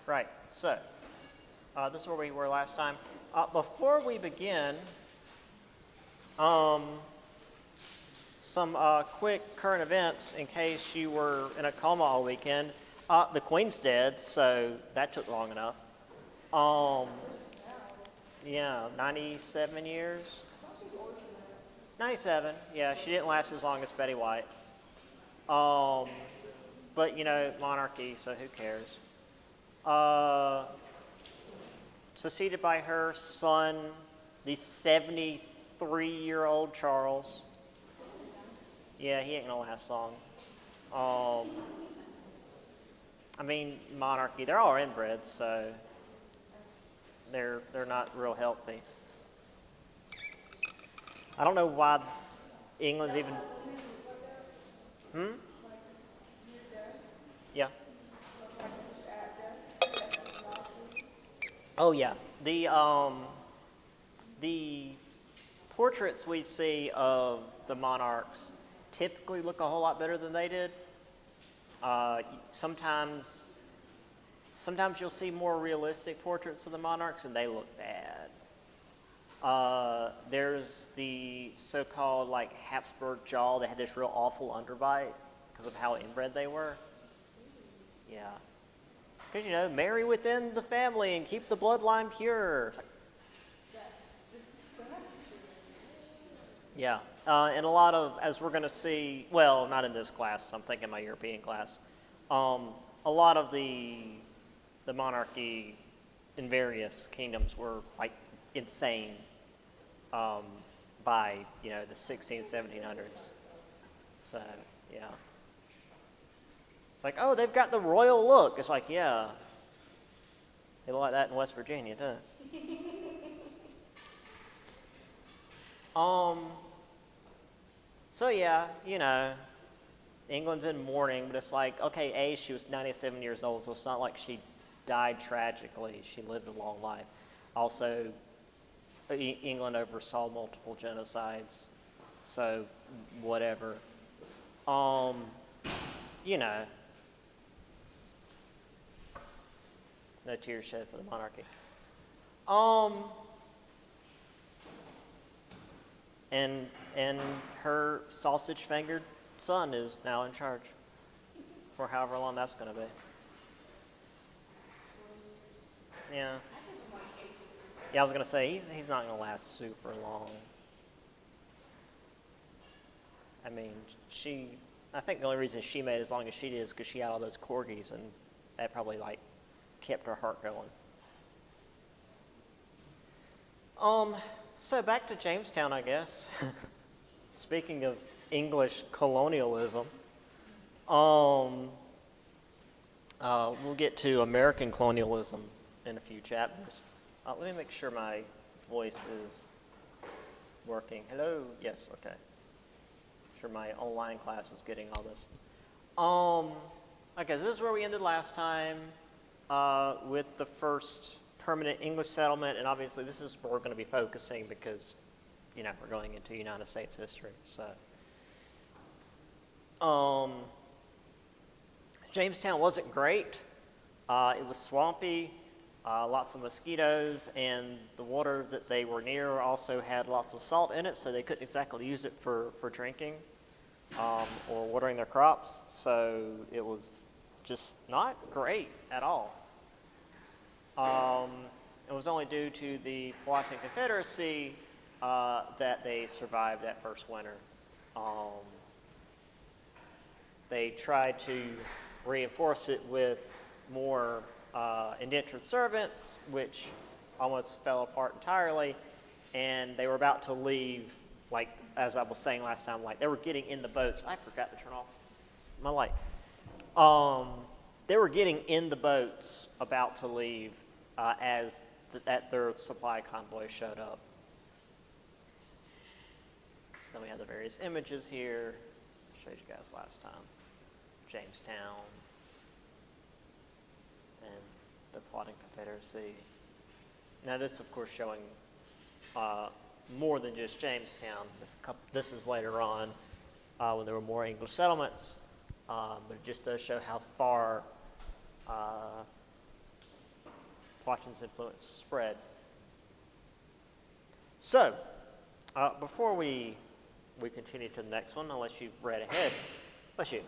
Right. So, this is where we were last time. Before we begin, some quick current events in case you were in a coma all weekend. The Queen's dead, so that took long enough. Yeah, 97 years. 97. Yeah, she didn't last as long as Betty White. But you know, monarchy, so who cares? Succeeded by her son, the 73-year-old Charles. Yeah, he ain't gonna last long. I mean, monarchy, they're all inbred, so they're not real healthy. I don't know why England's even. Yeah. Oh yeah. The portraits we see of the monarchs typically look a whole lot better than they did. Sometimes you'll see more realistic portraits of the monarchs and they look bad. There's the so-called like Habsburg jaw. They had this real awful underbite because of how inbred they were. Yeah. Because, you know, marry within the family and keep the bloodline pure. That's disgusting. Yeah. And a lot of, as we're going to see, well, not in this class, I'm thinking my European class, a lot of the monarchy in various kingdoms were, like, insane by, you know, the 1700s. So, yeah. It's like, oh, they've got the royal look. It's like, yeah. They look like that in West Virginia, too. So yeah, you know, England's in mourning, but it's like, okay, she was 97 years old, so it's not like she died tragically. She lived a long life. Also, England oversaw multiple genocides, so whatever. You know, no tears shed for the monarchy. And her sausage-fingered son is now in charge for however long that's going to be. Yeah. Yeah, I was going to say, he's not going to last super long. I mean, I think the only reason she made as long as she did is because she had all those corgis, and that probably, like, kept her heart going. So back to Jamestown, I guess. Speaking of English colonialism, we'll get to American colonialism in a few chapters. Let me make sure my voice is working. Hello? Yes, okay. Sure my online class is getting all this. Okay, so this is where we ended last time with the first permanent English settlement, and obviously this is where we're going to be focusing because, you know, we're going into United States history. So, Jamestown wasn't great. It was swampy, lots of mosquitoes, and the water that they were near also had lots of salt in it, so they couldn't exactly use it for drinking or watering their crops. So it was just not great at all. It was only due to the Powhatan Confederacy that they survived that first winter. They tried to reinforce it with more indentured servants, which almost fell apart entirely, and they were about to leave, like, as I was saying last time, like, they were getting in the boats. I forgot to turn off my light. They were getting in the boats about to leave as their supply convoy showed up. So then we have the various images here. I showed you guys last time. Jamestown and the Powhatan Confederacy. Now this, of course, showing more than just Jamestown. This is later on when there were more English settlements, but it just does show how far watching this influence spread. So, before we continue to the next one, unless you've read ahead, bless you.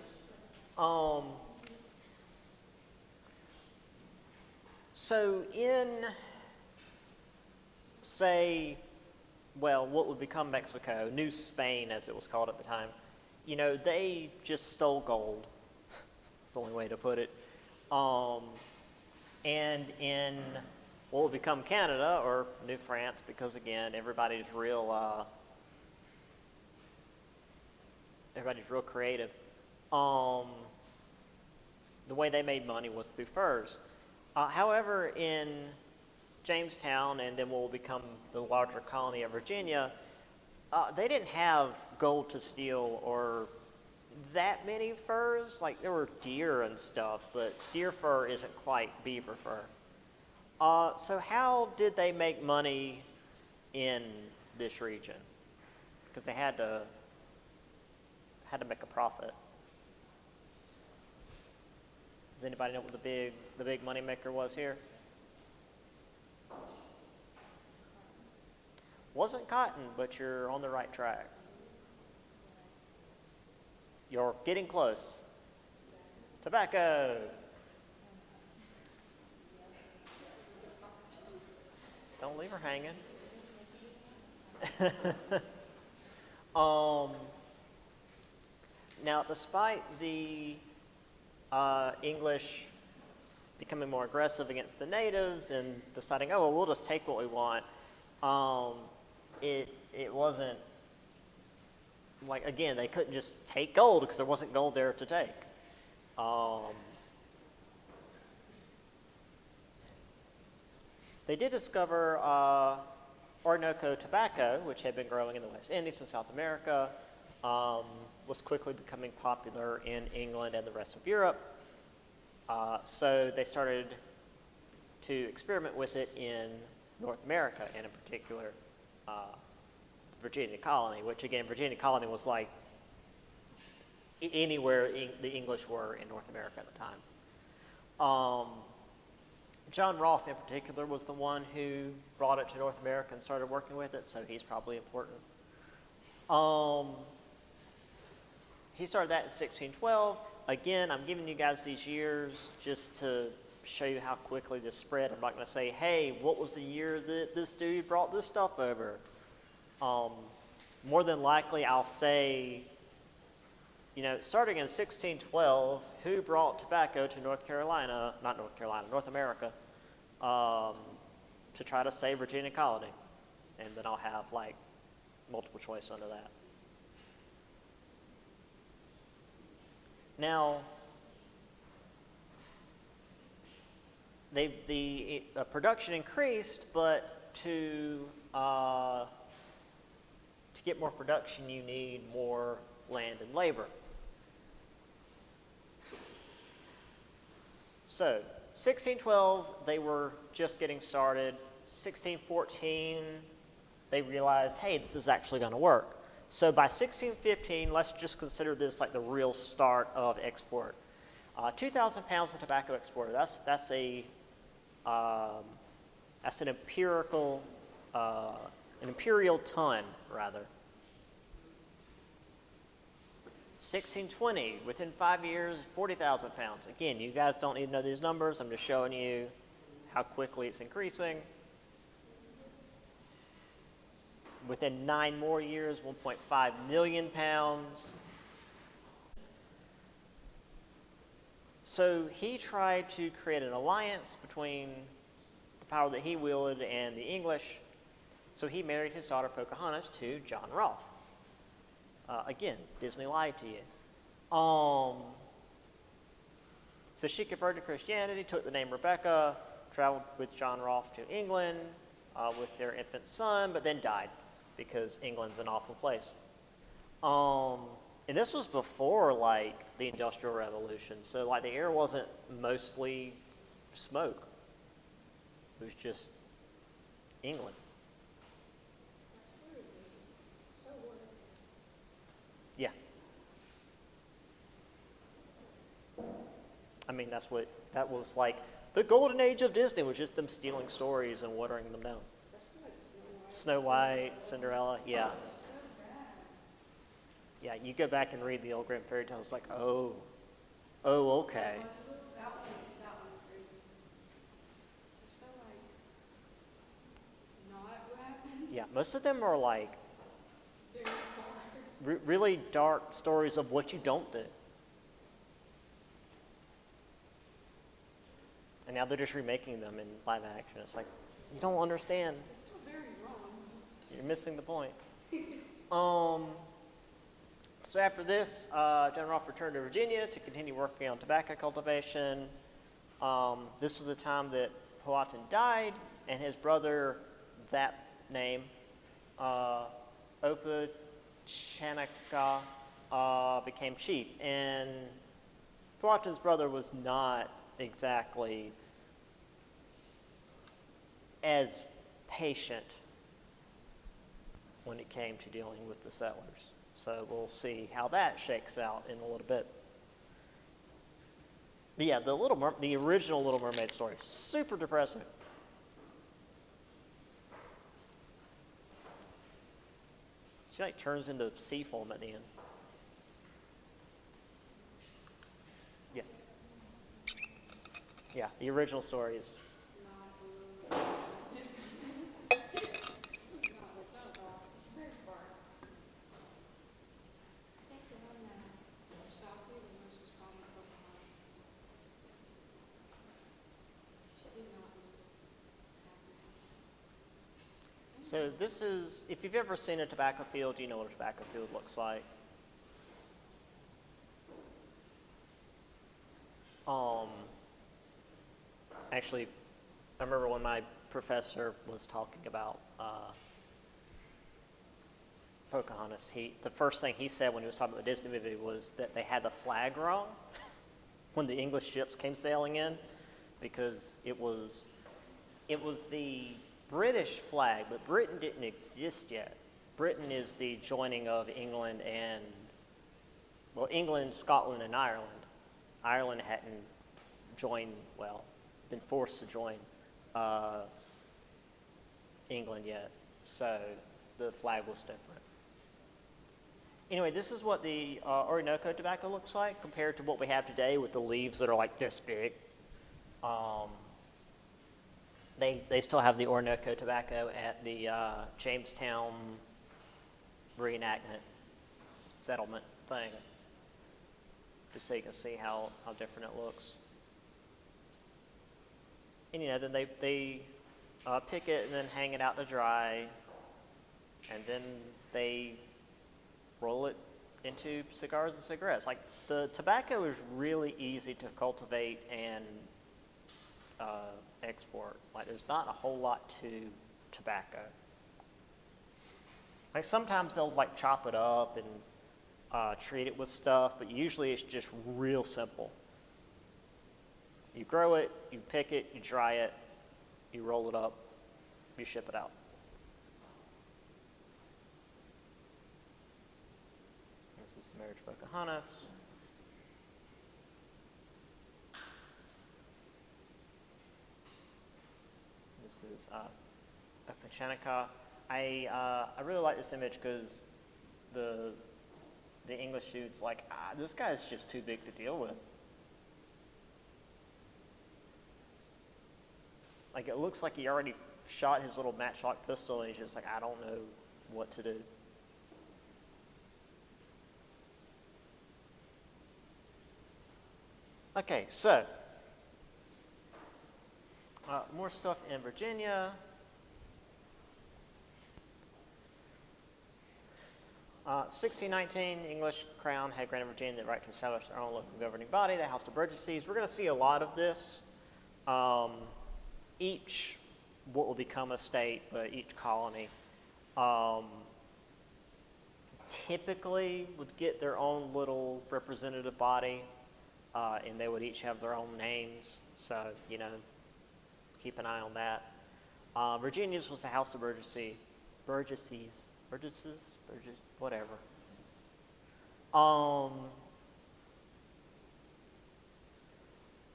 So in, say, well, what would become Mexico, New Spain as it was called at the time, you know, they just stole gold. That's the only way to put it. And in what would become Canada, or New France, because again, everybody's real creative. The way they made money was through furs. However, in Jamestown and then what will become the larger colony of Virginia, they didn't have gold to steal or that many furs. Like there were deer and stuff, but deer fur isn't quite beaver fur. So how did they make money in this region? Because they had to make a profit. Does anybody know what the big money maker was here? Wasn't cotton, but you're on the right track. You're getting close. Tobacco. Don't leave her hanging. Now, despite the English becoming more aggressive against the natives and deciding, oh, well, we'll just take what we want, it wasn't, like, again, they couldn't just take gold because there wasn't gold there to take. They did discover Orinoco tobacco, which had been growing in the West Indies and South America, was quickly becoming popular in England and the rest of Europe. So they started to experiment with it in North America, and in particular, Virginia colony, which again, Virginia colony was like anywhere the English were in North America at the time. John Rolfe in particular was the one who brought it to North America and started working with it, so he's probably important. He started that in 1612. Again, I'm giving you guys these years just to show you how quickly this spread. I'm not going to say, hey, what was the year that this dude brought this stuff over? More than likely, I'll say, you know, starting in 1612, who brought tobacco to North America, to try to save Virginia colony? And then I'll have, like, multiple choice under that. Now, the production increased, but to get more production, you need more land and labor. So, 1612, they were just getting started. 1614, they realized, hey, this is actually going to work. So by 1615, let's just consider this like the real start of export. 2,000 pounds of tobacco exported. That's an imperial ton, rather. 1620, within 5 years, 40,000 pounds. Again, you guys don't need to know these numbers. I'm just showing you how quickly it's increasing. Within 9 more years, 1.5 million pounds. So he tried to create an alliance between the power that he wielded and the English. So he married his daughter Pocahontas to John Rolfe. Again, Disney lied to you. So she converted to Christianity, took the name Rebecca, traveled with John Rolfe to England with their infant son, but then died because England's an awful place. And this was before, like, the Industrial Revolution. So, like, the air wasn't mostly smoke. It was just England. Yeah. I mean, that was like the golden age of Disney was just them stealing stories and watering them down. Especially like Snow White, Cinderella, yeah. So bad. Yeah, you go back and read the old Grimm fairy tales, like, oh, okay. That one's crazy. It's so like, not what happened. Yeah, most of them are like Very far. really dark stories of what you don't do. And now they're just remaking them in live action. It's like, you don't understand. It's still very wrong. You're missing the point. So after this, John Rolfe returned to Virginia to continue working on tobacco cultivation. This was the time that Powhatan died, and his brother, that name, Opa Chanaka, became chief. And Powhatan's brother was not exactly as patient when it came to dealing with the settlers. So we'll see how that shakes out in a little bit. But yeah, the original Little Mermaid story, super depressing. She like turns into sea foam at the end. Yeah. Yeah, the original story is. Not at all. It's very far. I think the one that shocked me the most was probably Pocahontas. She did not look happy. So this is, if you've ever seen a tobacco field, you know what a tobacco field looks like. Actually, I remember when my professor was talking about Pocahontas, the first thing he said when he was talking about the Disney movie was that they had the flag wrong when the English ships came sailing in, because it was the British flag, but Britain didn't exist yet. Britain is the joining of England and, well, England, Scotland, and Ireland. Ireland hadn't joined, well, been forced to join England yet, so the flag was different. Anyway, this is what the Orinoco tobacco looks like compared to what we have today with the leaves that are like this big. They still have the Orinoco tobacco at the Jamestown reenactment settlement thing, just so you can see how different it looks. And then they pick it and then hang it out to dry, and then they roll it into cigars and cigarettes. Like, the tobacco is really easy to cultivate and export. Like, there's not a whole lot to tobacco. Like, sometimes they'll like chop it up and treat it with stuff, but usually it's just real simple. You grow it, you pick it, you dry it, you roll it up, you ship it out. This is the Marriage of Pocahontas. This is Opa Chanaka. I really like this image because the English dude's like, this guy's just too big to deal with. Like, it looks like he already shot his little matchlock pistol, and he's just like, I don't know what to do. Okay, so more stuff in Virginia. 1619, English Crown had granted Virginia the right to establish their own local governing body, the House of Burgesses. We're going to see a lot of this. Each, what will become a state, but each colony, typically would get their own little representative body, and they would each have their own names. So, keep an eye on that. Virginia's was the House of Burgesses, whatever.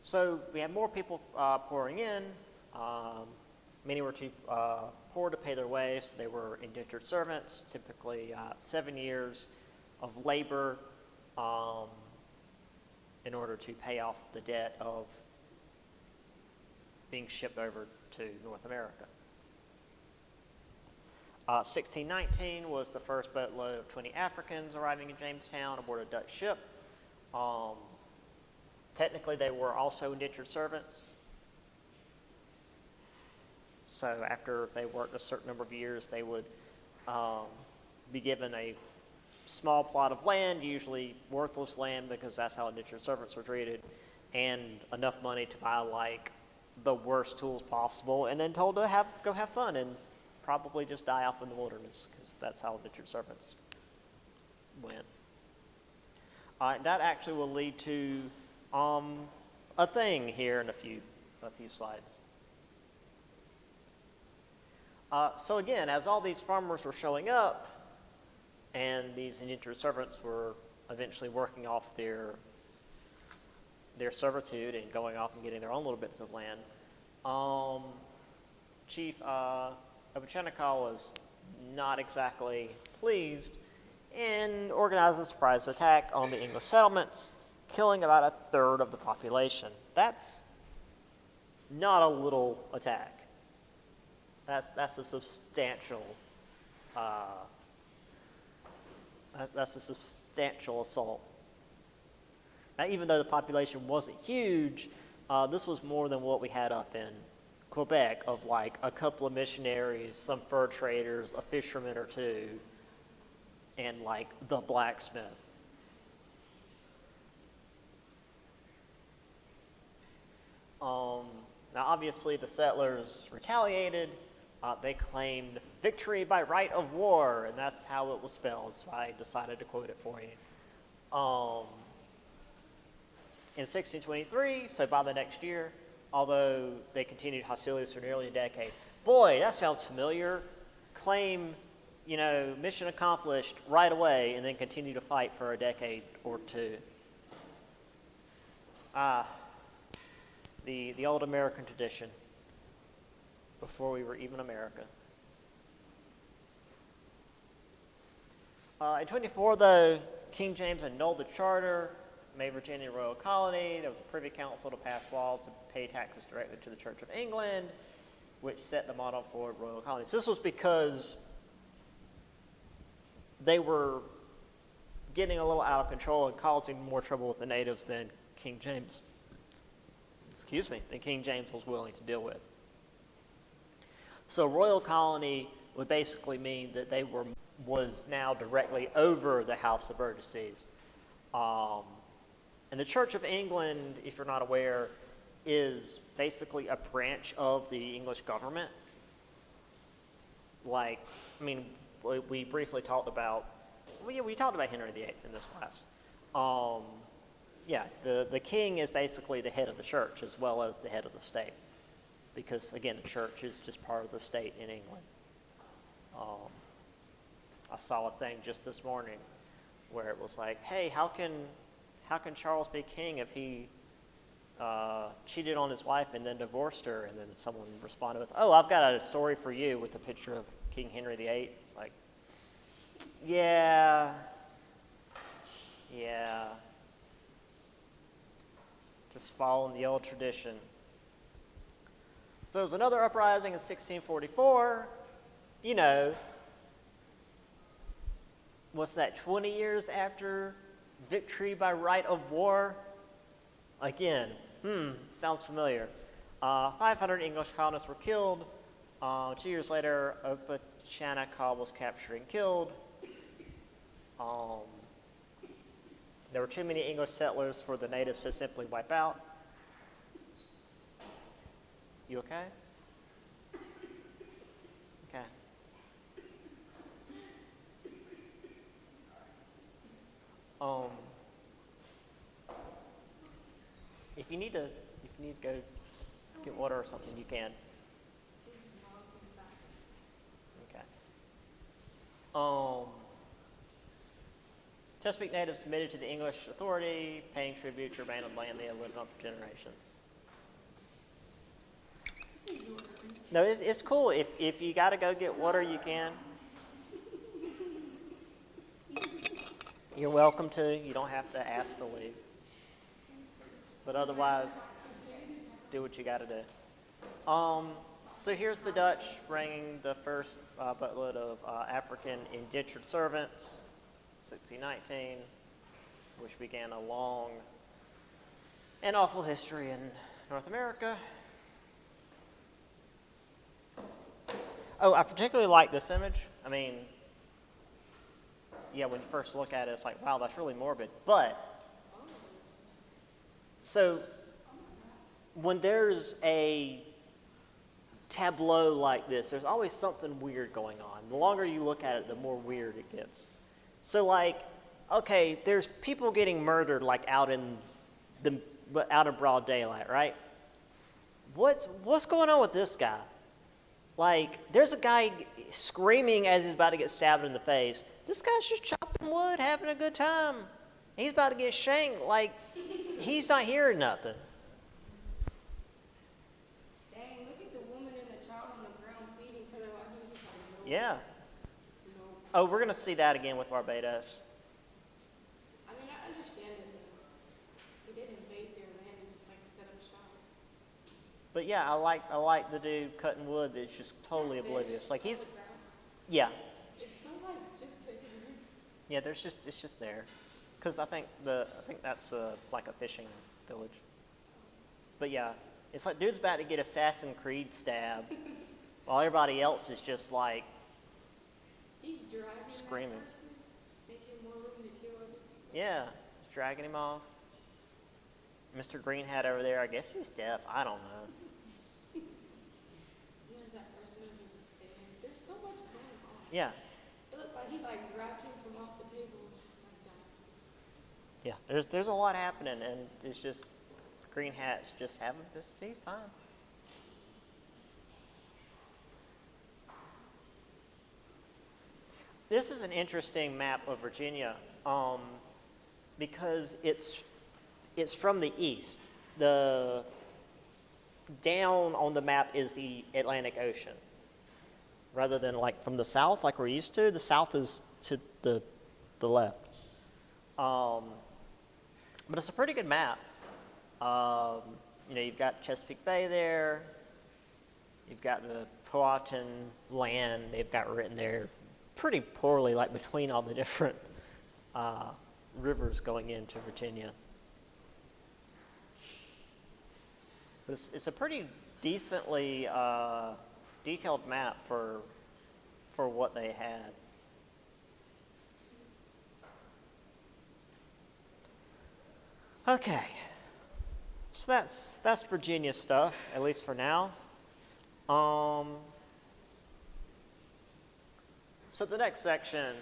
So So we had more people pouring in. Many were too poor to pay their way, so they were indentured servants, typically 7 years of labor in order to pay off the debt of being shipped over to North America. 1619 was the first boatload of 20 Africans arriving in Jamestown aboard a Dutch ship. Technically, they were also indentured servants. So after they worked a certain number of years, they would be given a small plot of land, usually worthless land because that's how indentured servants were treated, and enough money to buy like the worst tools possible, and then told to go have fun and probably just die off in the wilderness because that's how indentured servants went. That actually will lead to a thing here in a few slides. So again, as all these farmers were showing up, and these indentured servants were eventually working off their servitude and going off and getting their own little bits of land, Chief Opechancanough was not exactly pleased and organized a surprise attack on the English settlements, killing about a third of the population. That's not a little attack. That's a substantial assault. Now, even though the population wasn't huge, this was more than what we had up in Quebec of like a couple of missionaries, some fur traders, a fisherman or two, and like the blacksmith. Now, obviously, the settlers retaliated. They claimed victory by right of war, and that's how it was spelled, so I decided to quote it for you. In 1623, so by the next year, although they continued hostilities for nearly a decade. Boy, that sounds familiar. Claim, mission accomplished right away, and then continue to fight for a decade or two. The old American tradition, before we were even America. In 24, though, King James annulled the charter, made Virginia a royal colony. There was a privy council to pass laws to pay taxes directly to the Church of England, which set the model for royal colonies. This was because they were getting a little out of control and causing more trouble with the natives than King James was willing to deal with. So royal colony would basically mean that they was now directly over the House of Burgesses. And the Church of England, if you're not aware, is basically a branch of the English government. We briefly talked about, we talked about Henry VIII in this class. The king is basically the head of the church as well as the head of the state. Because, again, the church is just part of the state in England. I saw a thing just this morning where it was like, hey, how can Charles be king if he cheated on his wife and then divorced her? And then someone responded with, oh, I've got a story for you with a picture of King Henry VIII. It's like, yeah. Just following the old tradition. So there was another uprising in 1644. What's that, 20 years after victory by right of war? Again, sounds familiar. 500 English colonists were killed. 2 years later, Opechancanough was captured and killed. There were too many English settlers for the natives to simply wipe out. You okay? Okay. If you need to go get water or something, you can. Okay. Chesapeake natives submitted to the English authority, paying tribute to abandoned land they had lived on for generations. No, it's cool. If you got to go get water, you can. You're welcome to. You don't have to ask to leave. But otherwise, do what you got to do. So here's the Dutch bringing the first boatload of African indentured servants, 1619, which began a long and awful history in North America. Oh, I particularly like this image. I mean, yeah, when you first look at it, it's like, wow, that's really morbid. But, so, when there's a tableau like this, there's always something weird going on. The longer you look at it, the more weird it gets. So, like, okay, there's people getting murdered, like, out in broad daylight, right? What's going on with this guy? Like, there's a guy screaming as he's about to get stabbed in the face. This guy's just chopping wood, having a good time. He's about to get shanked. Like, he's not hearing nothing. Dang, look at the woman and the child on the ground pleading for their life. He was just like, no. Yeah. No. Oh, we're going to see that again with Barbados. I mean, I understand it. They did invade their land and just like set up shop. But yeah, I like the dude cutting wood that's just totally oblivious. Like he's, yeah, It's so like just there. yeah. It's just there, because I think that's like a fishing village. But yeah, it's like dude's about to get Assassin's Creed stabbed, while everybody else is just like He's dragging Screaming. that person, making more room to kill other people. yeah, dragging him off. Mr. Green Hat over there, I guess he's deaf. I don't know. There's that person under the stand. There's so much going on. Yeah, It looked like he like grabbed him from off the table just like that. yeah. There's a lot happening, and it's just Green Hat's just having this. He's fine. This is an interesting map of Virginia, because it's from the east. The down on the map is the Atlantic Ocean, rather than like from the south, like we're used to. The south is to the left. But it's a pretty good map. You've got Chesapeake Bay there. You've got the Powhatan land. They've got written there pretty poorly, like between all the different rivers going into Virginia. But it's a pretty decently detailed map for what they had. Okay, so that's Virginia stuff, at least for now. So the next section,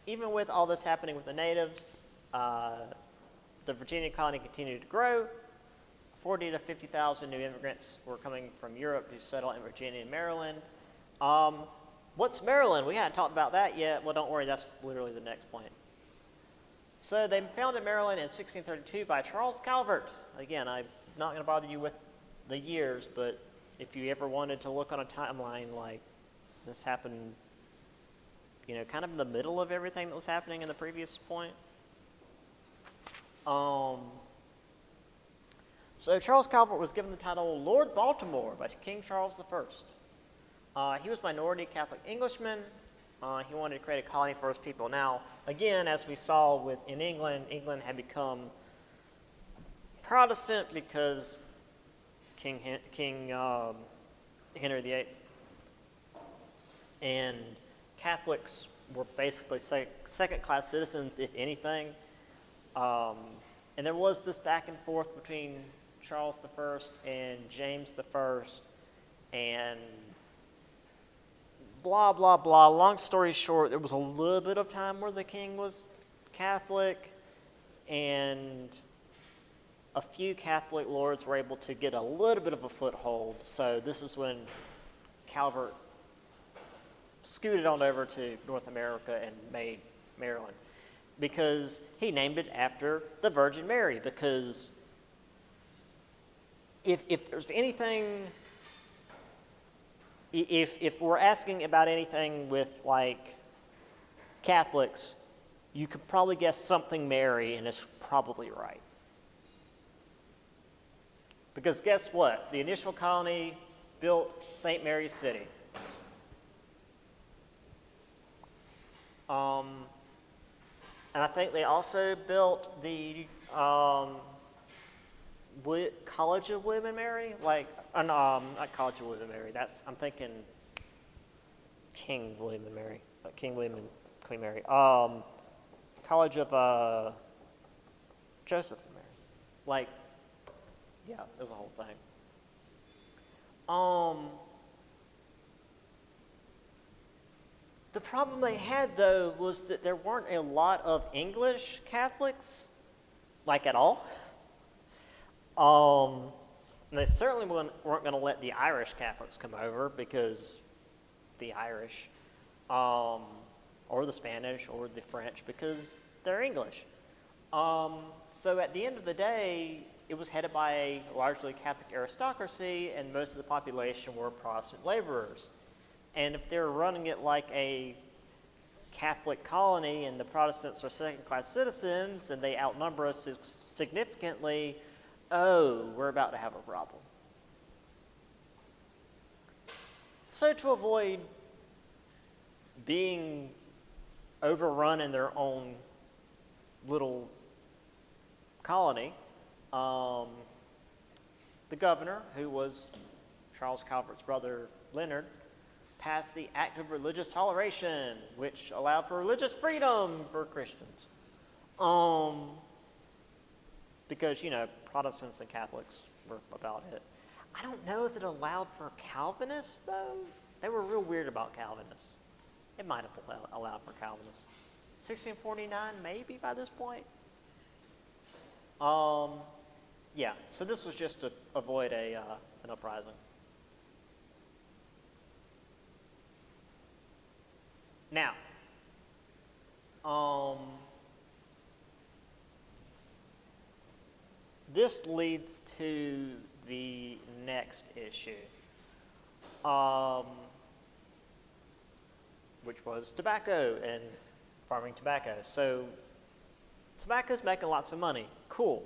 even with all this happening with the natives, the Virginia colony continued to grow. 40 to 50,000 new immigrants were coming from Europe to settle in Virginia and Maryland. What's Maryland? We hadn't talked about that yet. Well, don't worry, that's literally the next point. So they founded Maryland in 1632 by Charles Calvert. Again, I'm not going to bother you with the years, but if you ever wanted to look on a timeline, like this happened, kind of in the middle of everything that was happening in the previous point. So Charles Calvert was given the title Lord Baltimore by King Charles I. He was minority Catholic Englishman. He wanted to create a colony for his people. Now, again, as we saw in England, England had become Protestant because King Henry VIII. And Catholics were basically second-class citizens, if anything. And there was this back and forth between Charles I and James I, and blah, blah, blah. Long story short, there was a little bit of time where the king was Catholic, and a few Catholic lords were able to get a little bit of a foothold. So this is when Calvert scooted on over to North America and made Maryland, because he named it after the Virgin Mary, because if there's anything, if we're asking about anything with like Catholics, you could probably guess something Mary, and it's probably right. Because guess what? The initial colony built St. Mary's City. And I think they also built the College of William and Mary, like, no, not College of William and Mary. I'm thinking King William and Mary, King William and Queen Mary. College of Joseph and Mary, like, yeah, it was a whole thing. The problem they had, though, was that there weren't a lot of English Catholics, like at all. And they certainly weren't going to let the Irish Catholics come over because the Irish, or the Spanish, or the French, because they're English. So at the end of the day, it was headed by a largely Catholic aristocracy, and most of the population were Protestant laborers. And if they're running it like a Catholic colony and the Protestants are second-class citizens and they outnumber us significantly, oh, we're about to have a problem. So to avoid being overrun in their own little colony, the governor, who was Charles Calvert's brother Leonard, passed the Act of Religious Toleration, which allowed for religious freedom for Christians. Because, Protestants and Catholics were about it. I don't know if it allowed for Calvinists, though. They were real weird about Calvinists. It might have allowed for Calvinists. 1649, maybe by this point. Yeah, so this was just to avoid an uprising. Now, this leads to the next issue, which was tobacco and farming tobacco. So tobacco's making lots of money. Cool.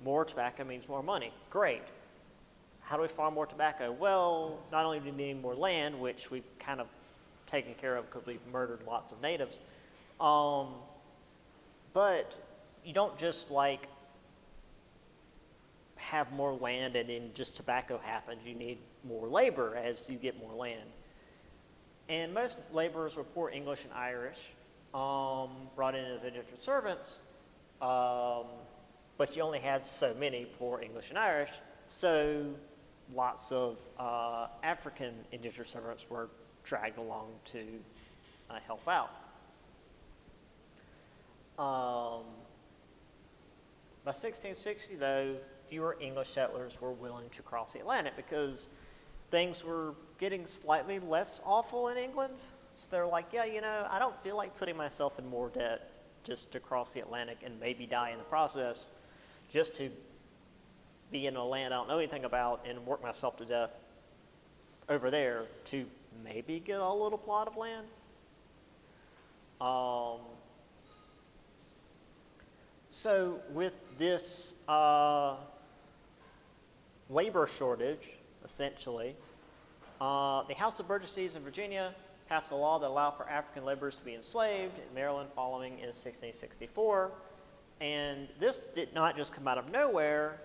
More tobacco means more money. Great. How do we farm more tobacco? Well, not only do we need more land, which we've kind of taken care of because we've murdered lots of natives, but you don't just like have more land and then just tobacco happens. You need more labor as you get more land. And most laborers were poor English and Irish, brought in as indentured servants, but you only had so many poor English and Irish, so lots of African indentured servants were dragged along to help out. By 1660, though, fewer English settlers were willing to cross the Atlantic because things were getting slightly less awful in England. So they're like, yeah, I don't feel like putting myself in more debt just to cross the Atlantic and maybe die in the process, just to be in a land I don't know anything about and work myself to death over there to maybe get a little plot of land. So with this labor shortage, essentially, the House of Burgesses in Virginia passed a law that allowed for African laborers to be enslaved in Maryland following in 1664. And this did not just come out of nowhere.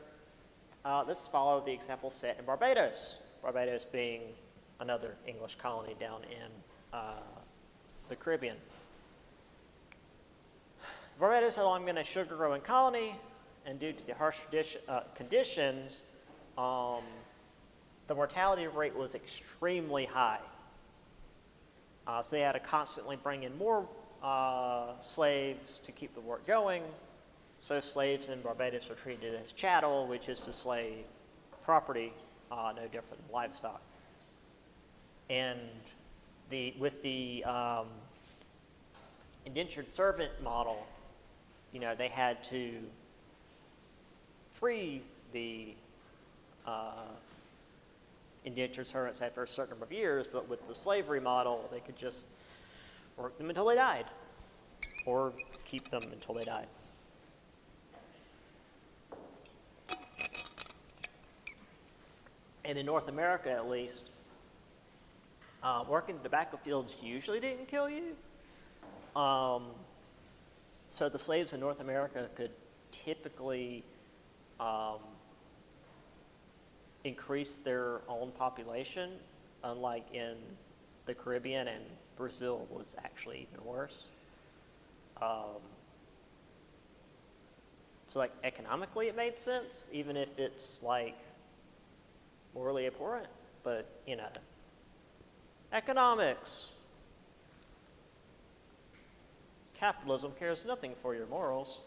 This followed the example set in Barbados, Barbados being another English colony down in the Caribbean. Barbados had long been a sugar-growing colony, and due to the harsh conditions, the mortality rate was extremely high. So they had to constantly bring in more slaves to keep the work going. So slaves in Barbados were treated as chattel, which is to slave property, no different than livestock. And with the indentured servant model, they had to free the indentured servants after a certain number of years, but with the slavery model, they could just work them until they died, or keep them until they died. And in North America, at least, working tobacco fields usually didn't kill you. So the slaves in North America could typically increase their own population, unlike in the Caribbean, and Brazil was actually even worse. So like economically it made sense, even if it's like morally abhorrent, but you know, economics. Capitalism cares nothing for your morals.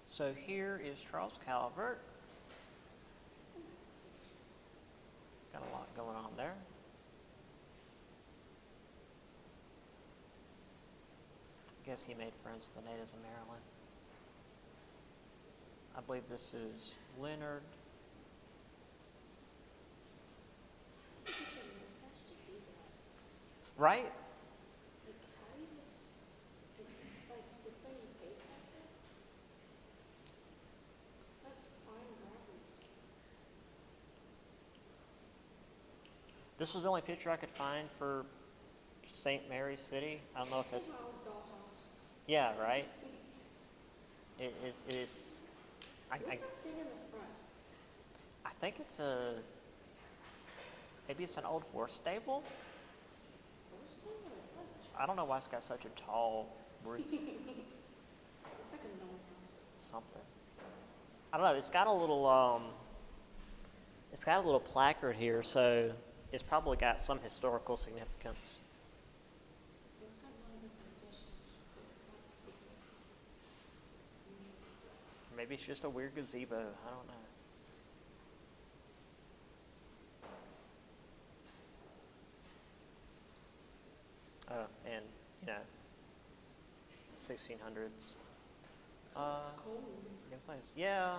So here is Charles Calvert. Got a lot going on there. I guess he made friends with the natives of Maryland. I believe this is Leonard. Right? Like, how do you just, it just like sits on your face like that? It's like fine garbage. This was the only picture I could find for St. Mary's City. I don't know if It's that's, my old dollhouse. yeah, right? It's What's that thing in the front? I think it's maybe it's an old horse stable. What's that in the front? I don't know why it's got such a tall roof. It's like a normal house. Something. I don't know. It's got a little placard here, so it's probably got some historical significance. Looks like one of the confessions. Maybe it's just a weird gazebo. I don't know. And you know, 1600s. Cold. I guess yeah.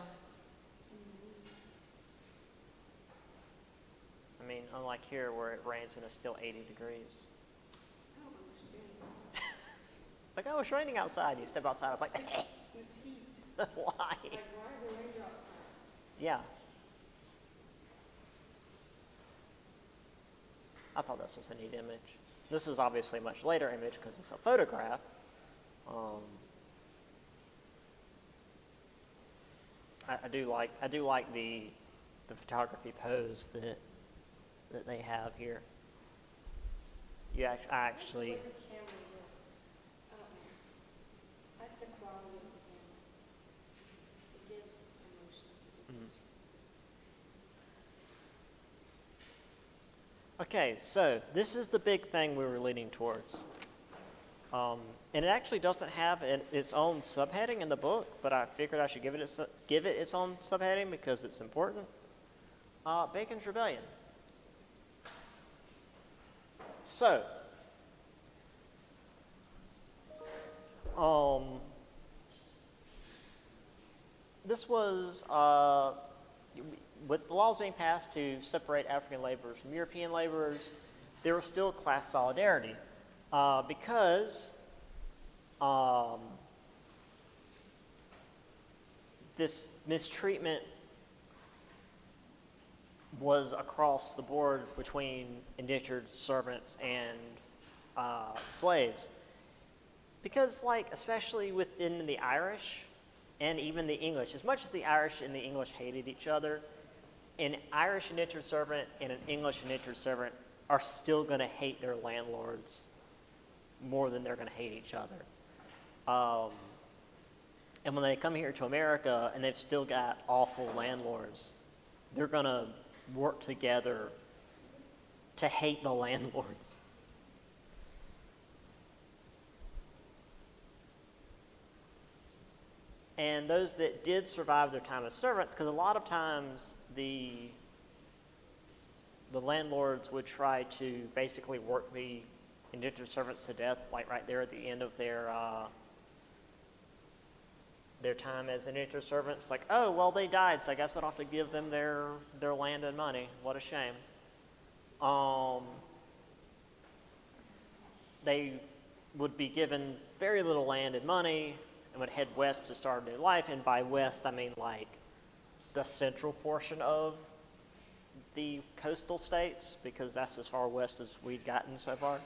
I mean, unlike here where it rains and it's still 80 degrees. I don't understand. Like, oh, it's raining outside. You step outside, it's like, It's heat. why? Like, why are the raindrops high? Yeah. I thought this was a neat image. This is obviously a much later image because it's a photograph. I do like the photography pose that they have here. I actually. The way the camera looks. I don't know. I like the quality of the camera. It gives emotion to the picture. Okay, so this is the big thing we were leaning towards. And it actually doesn't have its own subheading in the book, but I figured I should give it its own subheading because it's important. Bacon's Rebellion. So, this was with the laws being passed to separate African laborers from European laborers, there was still class solidarity because this mistreatment was across the board between indentured servants and slaves. Because, like, especially within the Irish and even the English, as much as the Irish and the English hated each other, an Irish indentured servant and an English indentured servant are still going to hate their landlords more than they're going to hate each other. And when they come here to America and they've still got awful landlords, they're going to work together to hate the landlords. And those that did survive their time as servants, because a lot of times the landlords would try to basically work the indentured servants to death, like right there at the end of their their time as indentured servants. Like, oh, well, they died, so I guess I don't have to give them their land and money. What a shame. They would be given very little land and money and would head west to start a new life. And by west, I mean like the central portion of the coastal states, because that's as far west as we'd gotten so far.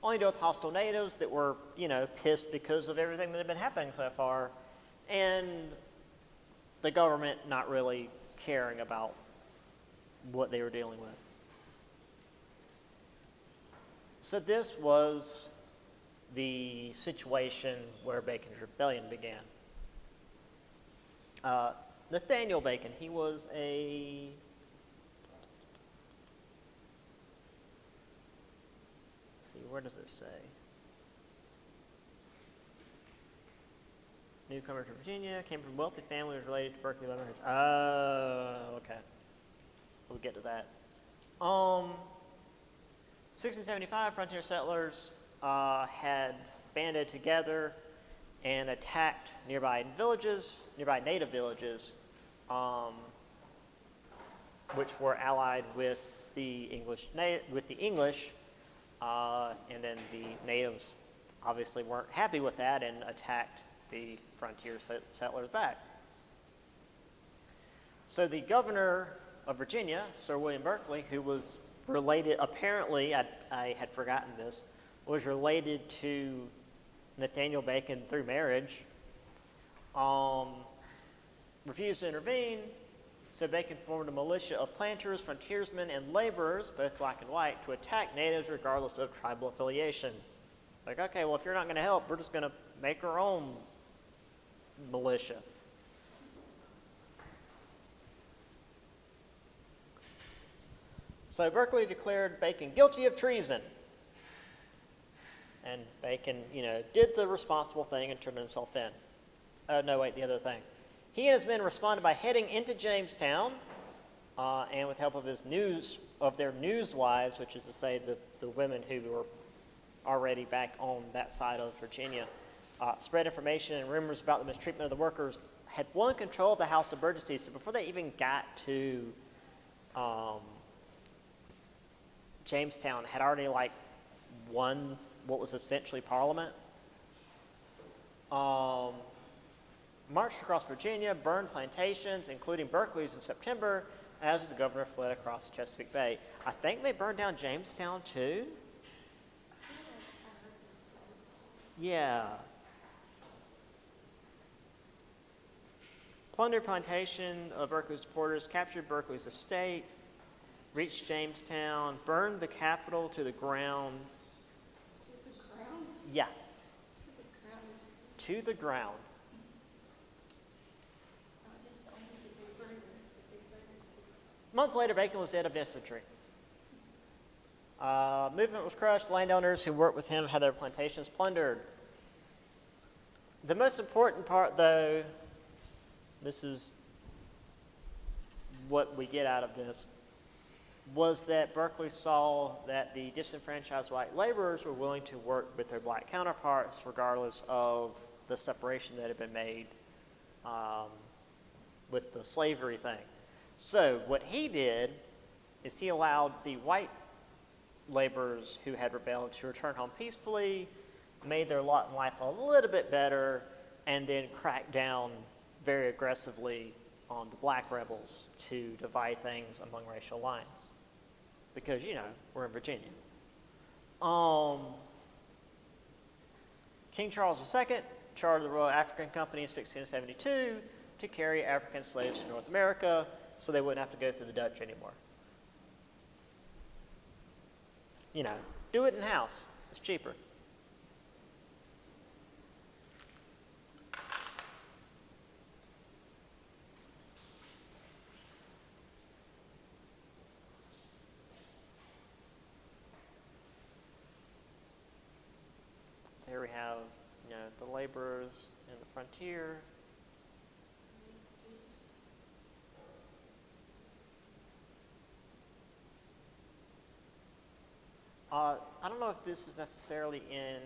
Only deal with hostile natives that were, pissed because of everything that had been happening so far, and the government not really caring about what they were dealing with. So this was the situation where Bacon's rebellion began. Nathaniel Bacon, he was a where does it say? Newcomer to Virginia, came from a wealthy family, was related to Berkeley by marriage. Oh, okay. We'll get to that. 1675, frontier settlers had banded together and attacked nearby native villages, which were allied with the English, and then the natives obviously weren't happy with that and attacked the frontier settlers back. So the governor of Virginia, Sir William Berkeley, who was related, apparently, I had forgotten this, was related to Nathaniel Bacon through marriage, refused to intervene. So Bacon formed a militia of planters, frontiersmen, and laborers, both black and white, to attack natives regardless of tribal affiliation. Like, okay, well, if you're not going to help, we're just going to make our own militia. So Berkeley declared Bacon guilty of treason. And Bacon, did the responsible thing and turned himself in. No, wait, the other thing. He and his men responded by heading into Jamestown, and with help of their newswives, which is to say the women who were already back on that side of Virginia, spread information and rumors about the mistreatment of the workers, had won control of the House of Burgesses. So before they even got to Jamestown, had already won what was essentially Parliament. Marched across Virginia, burned plantations, including Berkeley's in September, as the governor fled across the Chesapeake Bay. I think they burned down Jamestown too. Yeah. Plundered plantation of Berkeley's supporters, captured Berkeley's estate, reached Jamestown, burned the capital to the ground. To the ground? Yeah. To the ground. To the ground. A month later, Bacon was dead of dysentery. Movement was crushed. Landowners who worked with him had their plantations plundered. The most important part, though, this is what we get out of this, was that Berkeley saw that the disenfranchised white laborers were willing to work with their black counterparts regardless of the separation that had been made with the slavery thing. So what he did is he allowed the white laborers who had rebelled to return home peacefully, made their lot in life a little bit better, and then cracked down very aggressively on the black rebels to divide things among racial lines. Because, we're in Virginia. King Charles II chartered the Royal African Company in 1672 to carry African slaves to North America so they wouldn't have to go through the Dutch anymore. Do it in-house. It's cheaper. So here we have, the laborers and the frontier. I don't know if this is necessarily in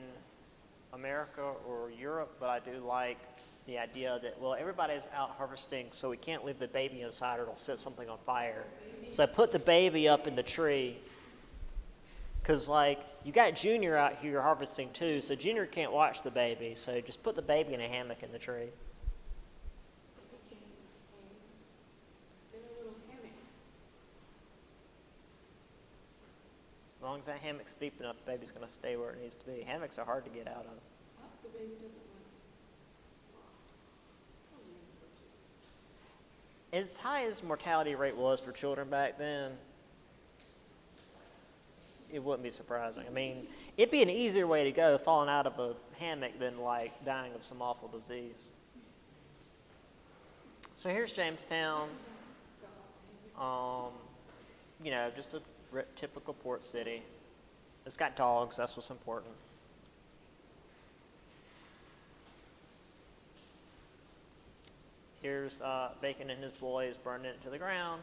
America or Europe, but I do like the idea that, well, everybody's out harvesting, so we can't leave the baby inside or it'll set something on fire. So put the baby up in the tree. Because, like, you got Junior out here harvesting too, so Junior can't watch the baby, so just put the baby in a hammock in the tree. It's in a little hammock. As long as that hammock's deep enough, the baby's going to stay where it needs to be. Hammocks are hard to get out of. I hope the baby doesn't want to fly. As high as mortality rate was for children back then, it wouldn't be surprising. I mean, it'd be an easier way to go falling out of a hammock than like dying of some awful disease. So here's Jamestown. You know, just a typical port city. It's got dogs, that's what's important. Here's Bacon and his boys burning it to the ground.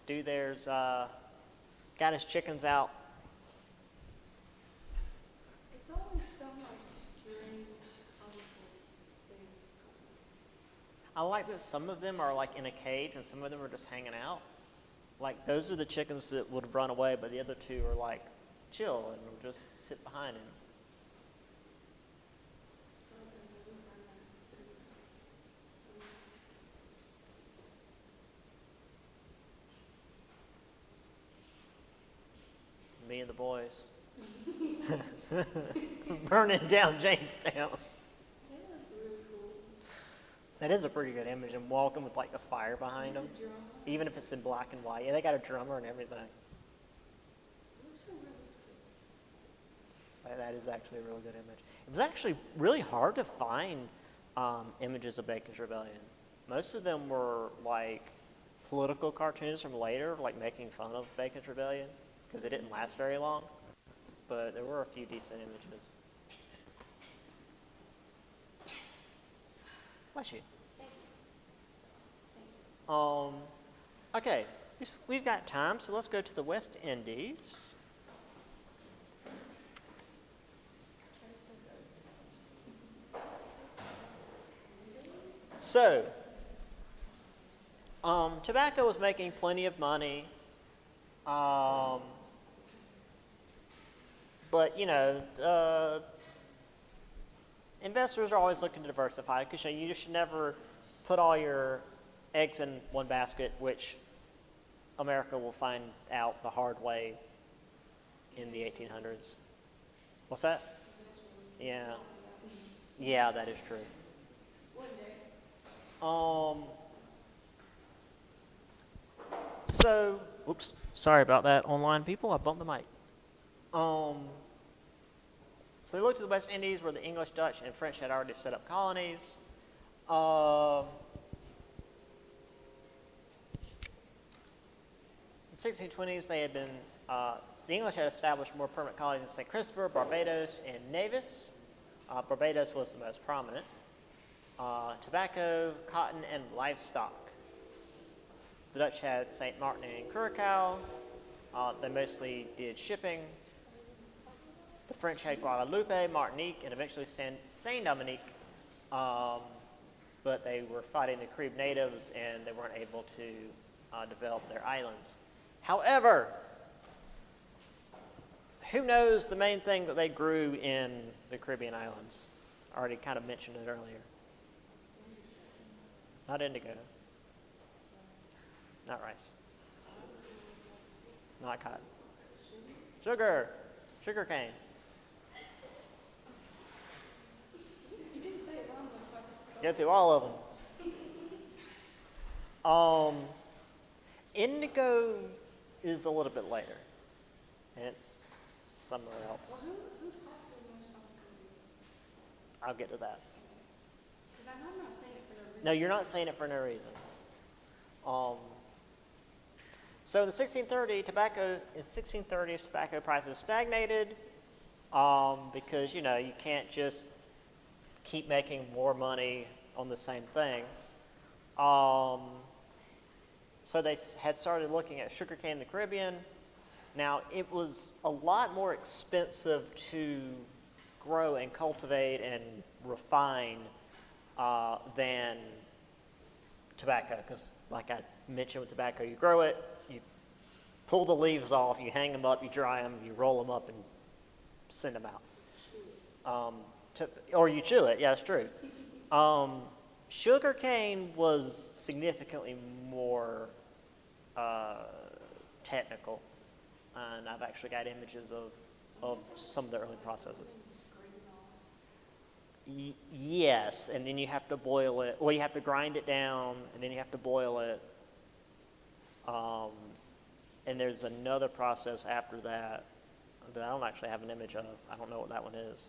Dude there's got his chickens out. It's always so much strange, colorful things. I like that some of them are like in a cage and some of them are just hanging out. Like those are the chickens that would run away, but the other two are like chill and will just sit behind him. Me and the boys. Burning down Jamestown. That was really cool. That is a pretty good image, and walking with like a fire behind them, Drum. even if it's in black and white. Yeah, they got a drummer and everything. It looks so realistic. That is actually a really good image. It was actually really hard to find images of Bacon's Rebellion. Most of them were like political cartoons from later, like making fun of Bacon's Rebellion, because it didn't last very long. But there were a few decent images. Bless you. Thank you. Okay, we've got time, so let's go to the West Indies. So, tobacco was making plenty of money, but you know, investors are always looking to diversify because you should never put all your eggs in one basket, which America will find out the hard way in the 1800s. What's that? Yeah. Yeah, that is true. One day. So, oops, sorry about that, online people. I bumped the mic. So they looked to the West Indies where the English, Dutch, and French had already set up colonies. Since the 1620s, they had been, the English had established more permanent colonies in St. Christopher, Barbados, and Nevis. Barbados was the most prominent. Tobacco, cotton, and livestock. The Dutch had St. Martin and Curacao. They mostly did shipping. The French had Guadeloupe, Martinique, and eventually Saint Dominique, but they were fighting the Carib natives and they weren't able to develop their islands. However, who knows the main thing that they grew in the Caribbean islands? I already kind of mentioned it earlier. Not indigo. Not rice. Not cotton. Sugar. Sugar cane. You didn't say it long enough, so I just stopped. Get through all of them. Indigo is a little bit later. And it's somewhere else. Well, who's popular most on the Caribbean? I'll get to that. Because I know I'm not saying it for no reason. No, you're not saying it for no reason. So in the 1630s, tobacco prices stagnated because, you know, you can't just keep making more money on the same thing. So they had started looking at sugarcane in the Caribbean. Now, it was a lot more expensive to grow and cultivate and refine than tobacco. Because like I mentioned with tobacco, you grow it, you pull the leaves off, you hang them up, you dry them, you roll them up and send them out. Or you chew it, yeah, that's true. Sugarcane was significantly more technical, and I've actually got images of some of the early processes. Yes, and then you have to boil it. Well, you have to grind it down, and then you have to boil it. And there's another process after that that I don't actually have an image of. I don't know what that one is.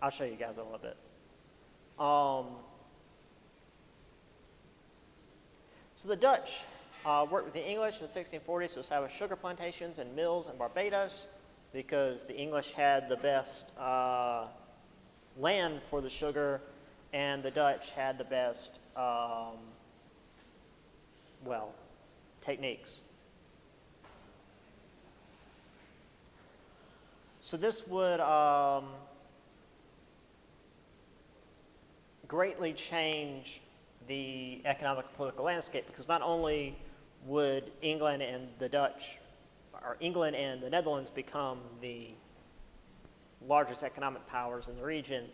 I'll show you guys a little bit. So the Dutch worked with the English in the 1640s to establish sugar plantations and mills in Barbados because the English had the best land for the sugar, and the Dutch had the best, techniques. So this would greatly change the economic and political landscape, because not only would England and the Netherlands become the largest economic powers in the region,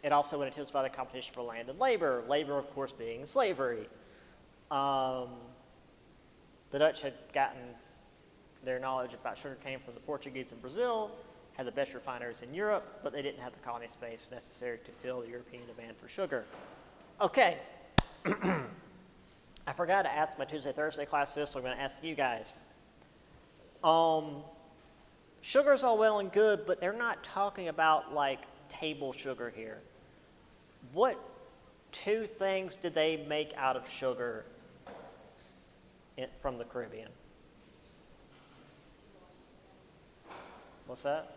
it also would intensify the competition for land and labor, labor of course being slavery. The Dutch had gotten their knowledge about sugarcane from the Portuguese in Brazil, had the best refineries in Europe, but they didn't have the colony space necessary to fill the European demand for sugar. Okay, I forgot to ask my Tuesday, Thursday class this, so I'm going to ask you guys. Sugar's all well and good, but they're not talking about like table sugar here. What two things did they make out of sugar from the Caribbean? What's that?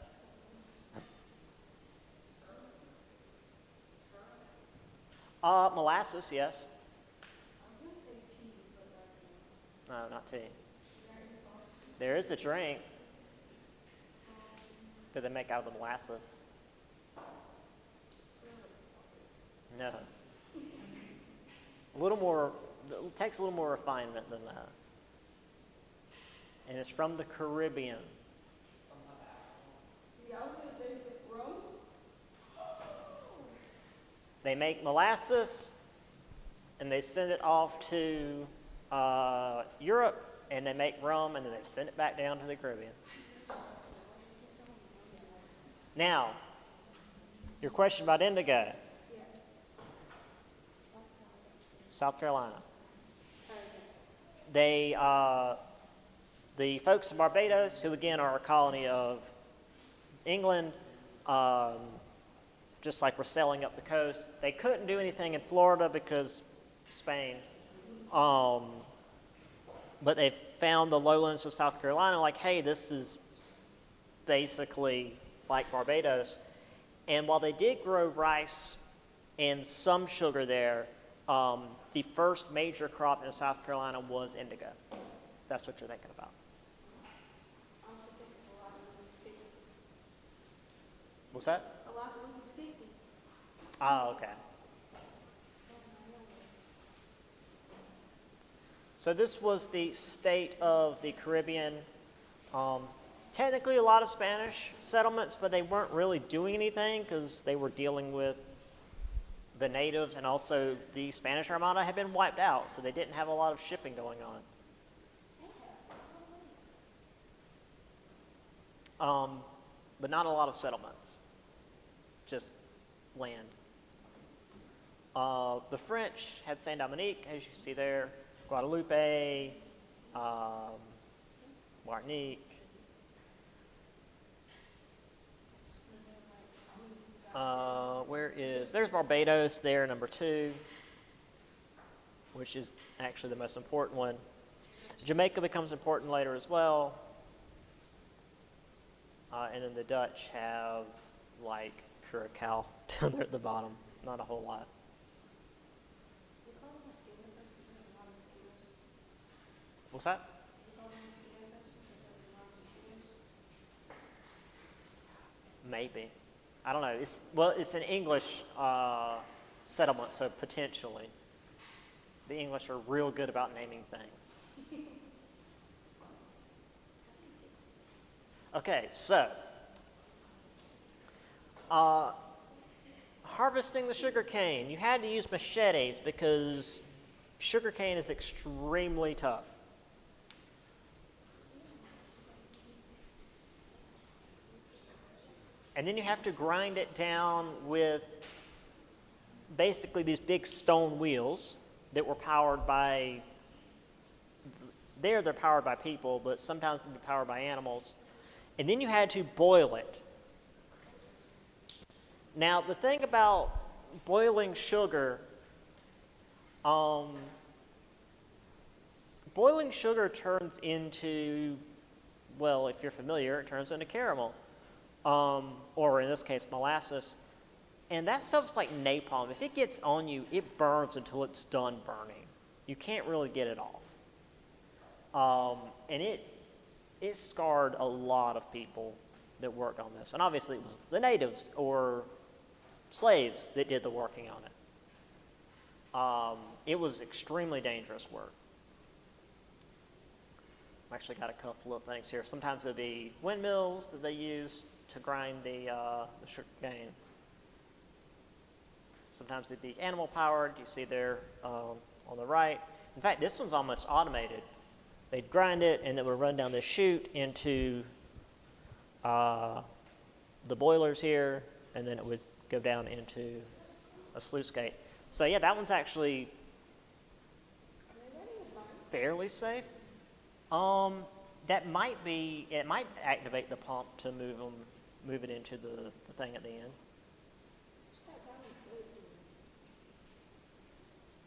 Molasses, yes. I was going to say tea, but No, not tea. There is a drink that they make out of the molasses. No. A little more, it takes a little more refinement than that. And it's from the Caribbean. yeah, I was going to say, is it rum? They make molasses, and they send it off to Europe, and they make rum, and then they send it back down to the Caribbean. Now, your question about indigo. Yes. South Carolina. They, the folks in Barbados, who again are a colony of England, just like we're sailing up the coast, they couldn't do anything in Florida because Spain. But they found the lowlands of South Carolina like, hey, this is basically like Barbados. And while they did grow rice and some sugar there, the first major crop in South Carolina was indigo. That's what you're thinking about. I also think a lot of it's picky. What's that? A lot of it's picky. Oh, okay. So this was the state of the Caribbean. Technically a lot of Spanish settlements, but they weren't really doing anything because they were dealing with the natives, and also the Spanish Armada had been wiped out, so they didn't have a lot of shipping going on. But not a lot of settlements, just land. The French had Saint Dominique, as you see there, Guadeloupe, Martinique. There's Barbados there, number 2, which is actually the most important one. Jamaica becomes important later as well. And then the Dutch have like Curacao down there at the bottom, not a whole lot. Do you call them mosquito fish because there's a lot of mosquitoes? What's that? Do you call them mosquito fish because there's a lot of mosquitoes? Maybe. I don't know. It's an English settlement, so potentially. The English are real good about naming things. Okay, so harvesting the sugar cane. You had to use machetes because sugar cane is extremely tough. And then you have to grind it down with basically these big stone wheels that were powered by, they're powered by people, but sometimes they're powered by animals. And then you had to boil it. Now, the thing about boiling sugar, boiling sugar turns into, well, if you're familiar, it turns into caramel. Or in this case, molasses. And that stuff's like napalm. If it gets on you, it burns until it's done burning. You can't really get it off. And it scarred a lot of people that worked on this. And obviously it was the natives or slaves that did the working on it. It was extremely dangerous work. I've actually got a couple of things here. Sometimes it'd be windmills that they use to grind the sugar cane. Sometimes it'd be animal powered. You see there on the right. In fact, this one's almost automated. They'd grind it and it would run down the chute into the boilers here, and then it would go down into a sluice gate. So yeah, that one's actually fairly safe. That might be, it might activate the pump to move it into the thing at the end.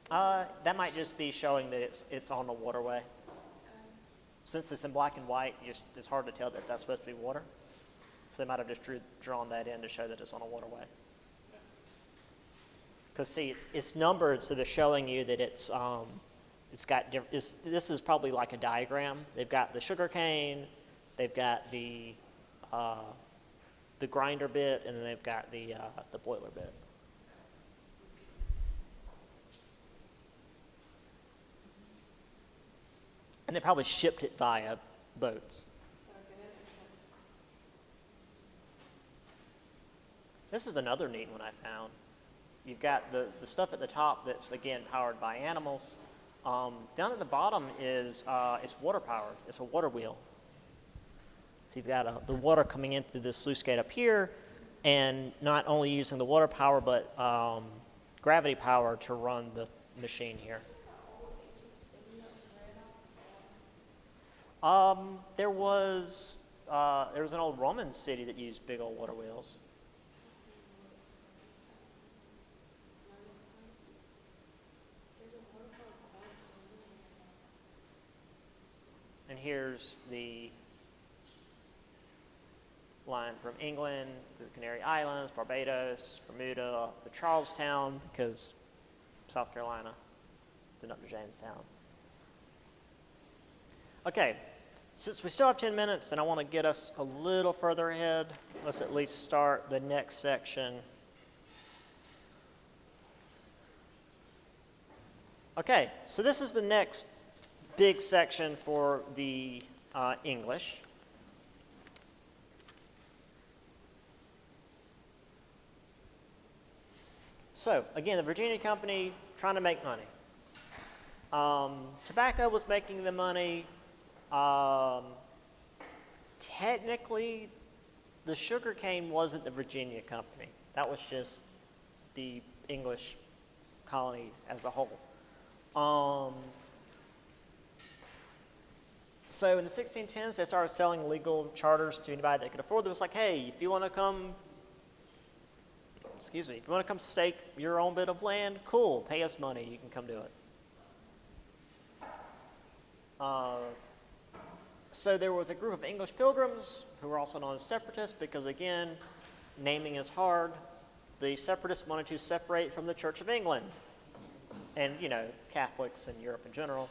That might just be showing that it's on the waterway. Since it's in black and white, it's hard to tell that that's supposed to be water. So they might have just drawn that in to show that it's on a waterway. Because see, it's numbered, so they're showing you that it's got this is probably like a diagram. They've got the sugar cane, they've got the grinder bit, and then they've got the boiler bit. And they probably shipped it via boats. This is another neat one I found. You've got the stuff at the top that's, again, powered by animals. Down at the bottom is it's water powered. It's a water wheel. So you've got the water coming in through this sluice gate up here, and not only using the water power, but gravity power to run the machine here. There was an old Roman city that used big old water wheels. And here's the line from England to the Canary Islands, Barbados, Bermuda, to Charlestown, because South Carolina, then up to Jamestown. Okay, since we still have 10 minutes and I want to get us a little further ahead, let's at least start the next section. Okay, so this is the next big section for the English. So, again, the Virginia Company trying to make money. Tobacco was making the money. Technically, the sugar cane wasn't the Virginia Company. That was just the English colony as a whole. So in the 1610s, they started selling legal charters to anybody that could afford them. It was like, hey, if you want to come, if you want to come stake your own bit of land, cool, pay us money, you can come do it. So there was a group of English pilgrims who were also known as separatists because, again, naming is hard. The separatists wanted to separate from the Church of England and, Catholics in Europe in general.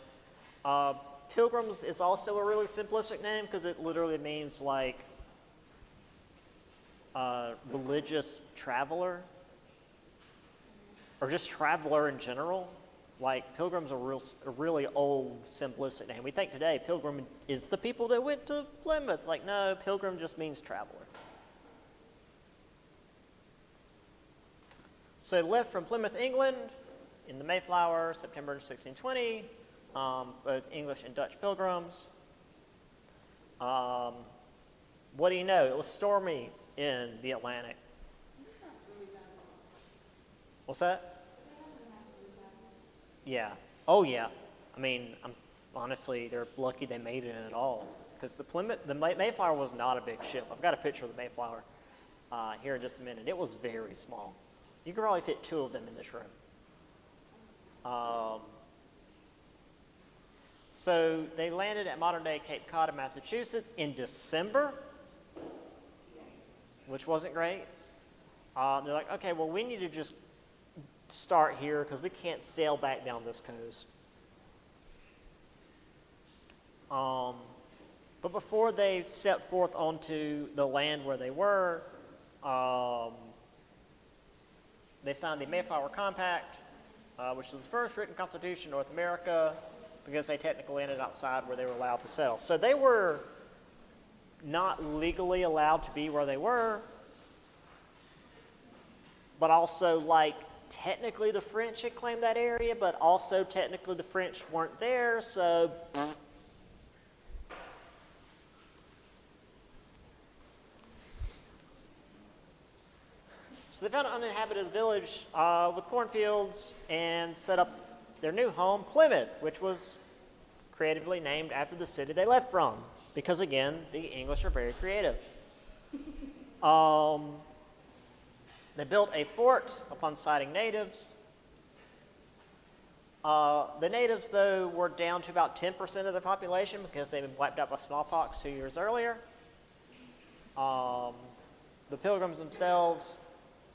Pilgrims is also a really simplistic name because it literally means like religious traveler, or just traveler in general. Like, pilgrim's a really old, simplistic name. We think today pilgrim is the people that went to Plymouth. Like, no, pilgrim just means traveler. So they left from Plymouth, England, in the Mayflower, September 1620, both English and Dutch pilgrims. What do you know? It was stormy in the Atlantic. It's not really bad at all. What's that? They haven't been having really bad weather. Yeah. Oh, yeah. I mean, honestly, they're lucky they made it at all. Because the Mayflower was not a big ship. I've got a picture of the Mayflower here in just a minute. It was very small. You could probably fit 2 of them in this room. So they landed at modern-day Cape Cod in Massachusetts in December, which wasn't great. They're like, okay, well, we need to just start here because we can't sail back down this coast. But before they stepped forth onto the land where they were, they signed the Mayflower Compact, which was the first written constitution in North America, because they technically landed outside where they were allowed to settle. So they were not legally allowed to be where they were, but also, like, technically the French had claimed that area, but also technically the French weren't there, so they found an uninhabited village with cornfields and set up their new home, Plymouth, which was creatively named after the city they left from, because again, the English are very creative. They built a fort upon sighting natives. The natives, though, were down to about 10% of the population because they'd been wiped out by smallpox 2 years earlier. The pilgrims themselves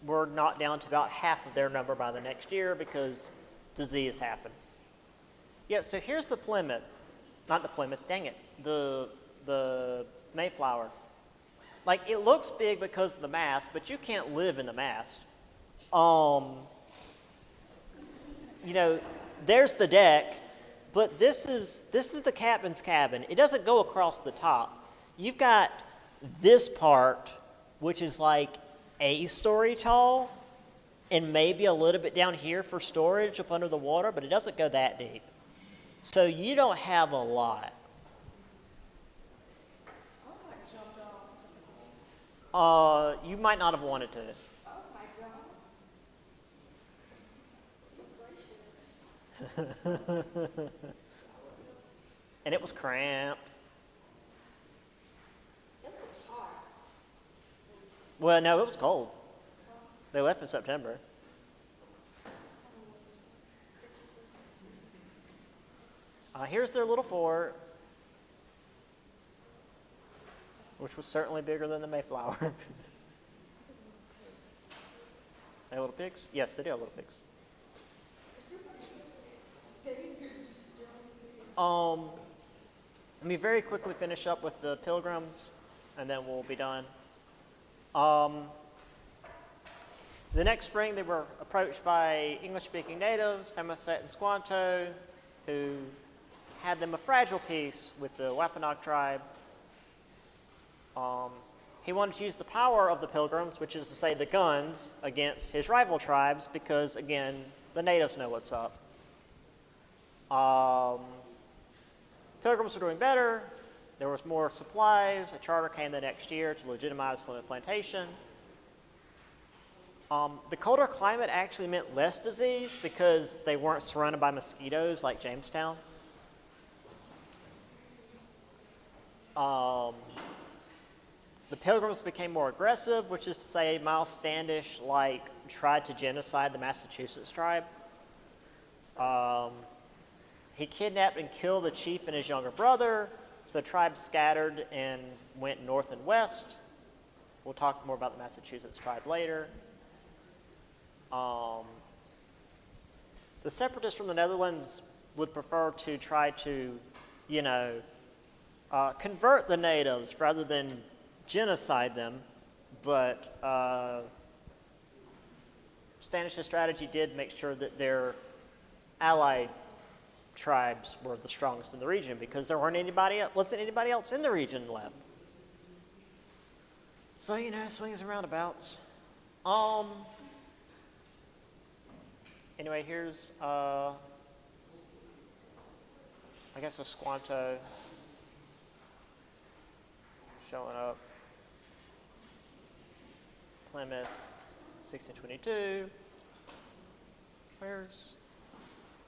were not down to about half of their number by the next year because disease happened. Yeah, so here's the Plymouth, not the Plymouth, dang it, the Mayflower. Like, it looks big because of the mast, but you can't live in the mast. You know, there's the deck, but this is the captain's cabin. It doesn't go across the top. You've got this part, which is like a story tall, and maybe a little bit down here for storage up under the water, but it doesn't go that deep. So you don't have a lot. You might not have wanted to. Oh my God. Gracious. And it was cramped. It looks hard. Well, no, it was cold. They left in September. Here's their little fort, which was certainly bigger than the Mayflower. They have little pigs? Yes, they do have little pigs. Let me very quickly finish up with the pilgrims, and then we'll be done. The next spring, they were approached by English-speaking natives, Samoset and Squanto, who had them a fragile peace with the Wampanoag tribe. He wanted to use the power of the pilgrims, which is to say the guns, against his rival tribes because, again, the natives know what's up. Pilgrims were doing better. There was more supplies. A charter came the next year to legitimize Plymouth Plantation. The colder climate actually meant less disease because they weren't surrounded by mosquitoes like Jamestown. The Pilgrims became more aggressive, which is to say Miles Standish tried to genocide the Massachusetts tribe. He kidnapped and killed the chief and his younger brother, so the tribe scattered and went north and west. We'll talk more about the Massachusetts tribe later. The separatists from the Netherlands would prefer to try to, convert the natives rather than genocide them. but Stanish's strategy did make sure that their allied tribes were the strongest in the region because there wasn't anybody else in the region left. So, you know, swings and roundabouts. Anyway, here's, I guess a Squanto showing up. Plymouth, 1622.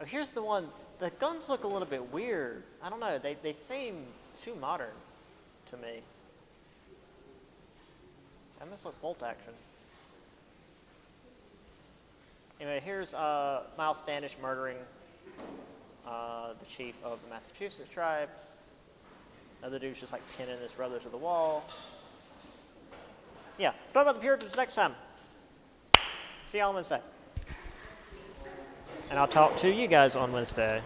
Oh, here's the one. The guns look a little bit weird. I don't know, they seem too modern to me. That must look bolt action. Anyway, here's Miles Standish murdering the chief of the Massachusetts tribe. Another dude's just like pinning his brother to the wall. Yeah, talk about the Puritans next time. See y'all on Wednesday. And I'll talk to you guys on Wednesday.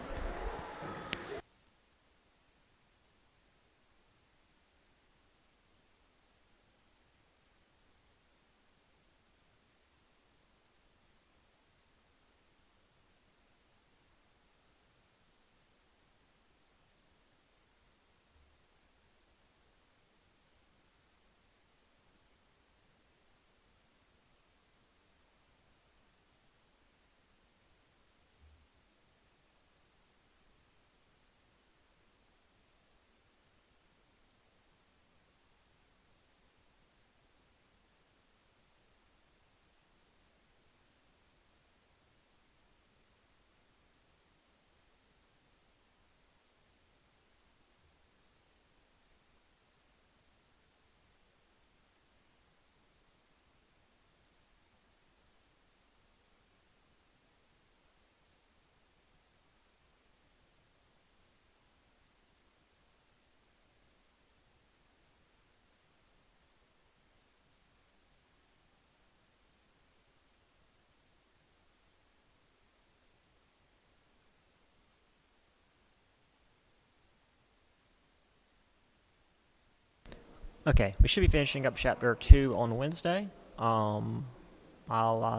Okay, we should be finishing up chapter 2 on Wednesday. I'll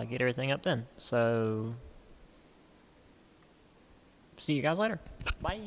get everything up then. So, see you guys later. Bye.